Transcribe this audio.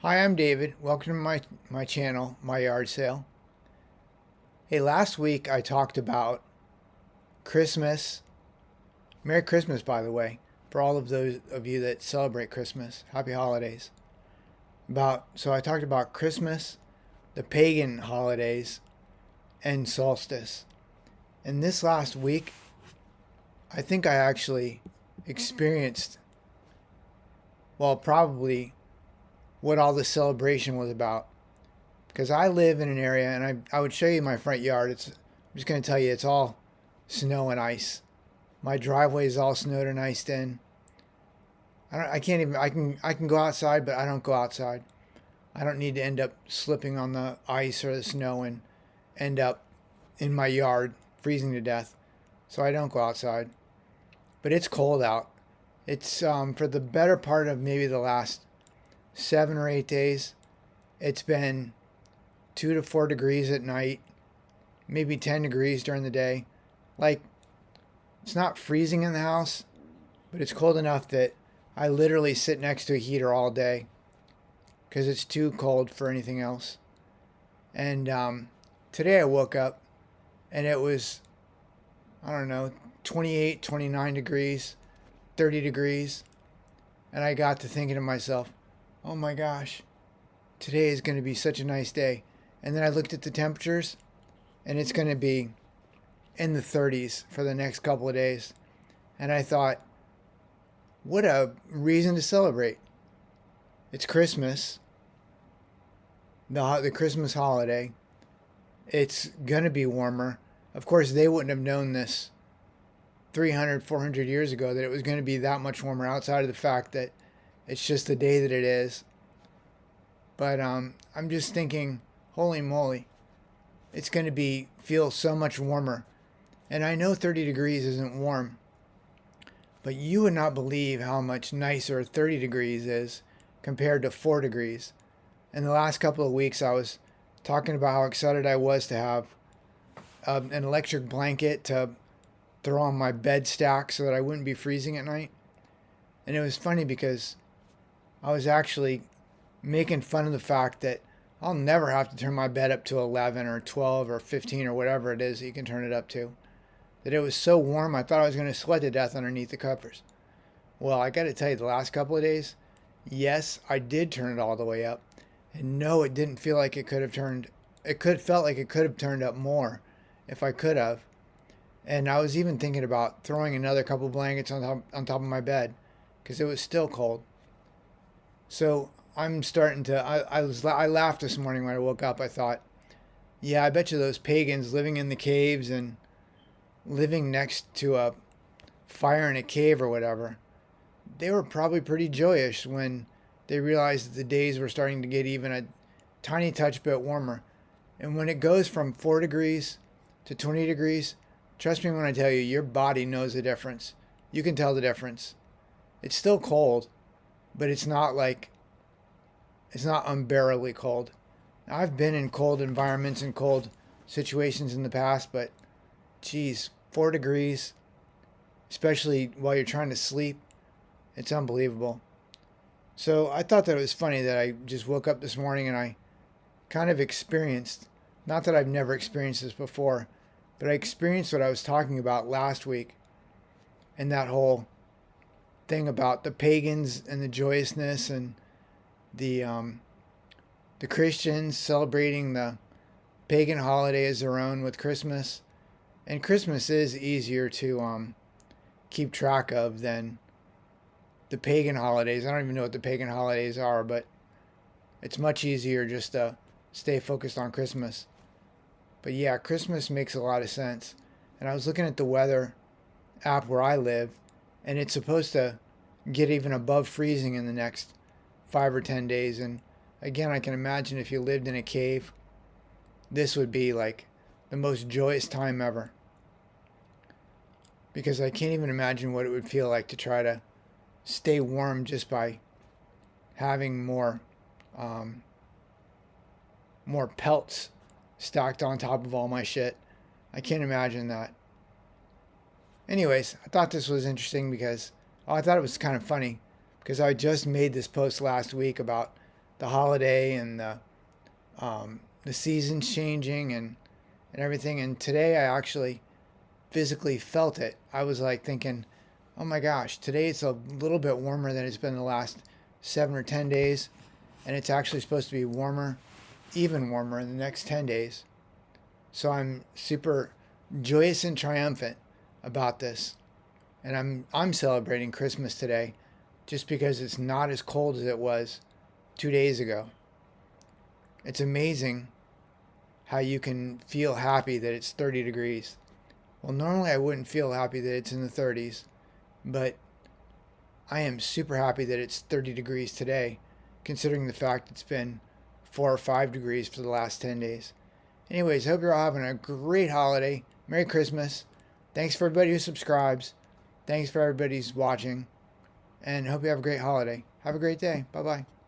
Hi, I'm David. Welcome to my channel, My Yard Sale. Hey, last week I talked about Christmas. Merry Christmas, by the way, for all of those of you that celebrate Christmas. Happy holidays. So I talked about Christmas, the pagan holidays, and solstice. And this last week, I think I actually experienced, well, probably what all the celebration was about. Because I live in an area, and I would show you my front yard. I'm just going to tell you, it's all snow and ice. My driveway is all snowed and iced in. I can't even, I can go outside, but I don't go outside. I don't need to end up slipping on the ice or the snow and end up in my yard freezing to death. So I don't go outside. But it's cold out. It's for the better part of maybe the last 7 or 8 days. It's been 2 to 4 degrees at night, maybe 10 degrees during the day. Like, it's not freezing in the house, but it's cold enough that I literally sit next to a heater all day because it's too cold for anything else. And today I woke up and it was, I don't know, 28, 29 degrees, 30 degrees. And I got to thinking to myself, oh my gosh, today is going to be such a nice day. And then I looked at the temperatures, and it's going to be in the 30s for the next couple of days. And I thought, what a reason to celebrate. It's Christmas, the Christmas holiday. It's going to be warmer. Of course, they wouldn't have known this 300, 400 years ago that it was going to be that much warmer outside of the fact that it's just the day that it is. But I'm just thinking, holy moly, it's going to feel so much warmer. And I know 30 degrees isn't warm, but you would not believe how much nicer 30 degrees is compared to 4 degrees. In the last couple of weeks, I was talking about how excited I was to have an electric blanket to throw on my bed stack so that I wouldn't be freezing at night. And it was funny because I was actually making fun of the fact that I'll never have to turn my bed up to 11 or 12 or 15 or whatever it is that you can turn it up to. That it was so warm, I thought I was going to sweat to death underneath the covers. Well, I got to tell you, the last couple of days, yes, I did turn it all the way up. And no, it didn't feel like it could have turned, felt like it could have turned up more if I could have. And I was even thinking about throwing another couple blankets on top of my bed because it was still cold. So I'm starting to. I laughed this morning when I woke up. I thought, yeah, I bet you those pagans living in the caves and living next to a fire in a cave or whatever, they were probably pretty joyous when they realized that the days were starting to get even a tiny touch bit warmer. And when it goes from 4 degrees to 20 degrees, trust me when I tell you, your body knows the difference. You can tell the difference. It's still cold, but it's not unbearably cold. I've been in cold environments and cold situations in the past, but geez, 4 degrees, especially while you're trying to sleep, it's unbelievable. So I thought that it was funny that I just woke up this morning and I kind of experienced, not that I've never experienced this before, but I experienced what I was talking about last week and that whole thing about the pagans and the joyousness and the Christians celebrating the pagan holiday as their own with Christmas. And Christmas is easier to keep track of than the pagan holidays. I don't even know what the pagan holidays are, but it's much easier just to stay focused on Christmas. But yeah, Christmas makes a lot of sense. And I was looking at the weather app where I live, and it's supposed to get even above freezing in the next 5 or 10 days. And again, I can imagine if you lived in a cave, this would be like the most joyous time ever. Because I can't even imagine what it would feel like to try to stay warm just by having more pelts stacked on top of all my shit. I can't imagine that. Anyways, I thought this was interesting because I thought it was kind of funny because I just made this post last week about the holiday and the seasons changing and everything. And today I actually physically felt it. I was like thinking, oh my gosh, today it's a little bit warmer than it's been the last 7 or 10 days. And it's actually supposed to be warmer, even warmer in the next 10 days. So I'm super joyous and triumphant about this. And I'm celebrating Christmas today just because it's not as cold as it was 2 days ago. It's amazing how you can feel happy that it's 30 degrees. Well, normally I wouldn't feel happy that it's in the 30s, but I am super happy that it's 30 degrees today, considering the fact it's been 4 or 5 degrees for the last 10 days. Anyways, hope you're all having a great holiday. Merry Christmas. Thanks for everybody who subscribes. Thanks for everybody who's watching. And hope you have a great holiday. Have a great day. Bye-bye.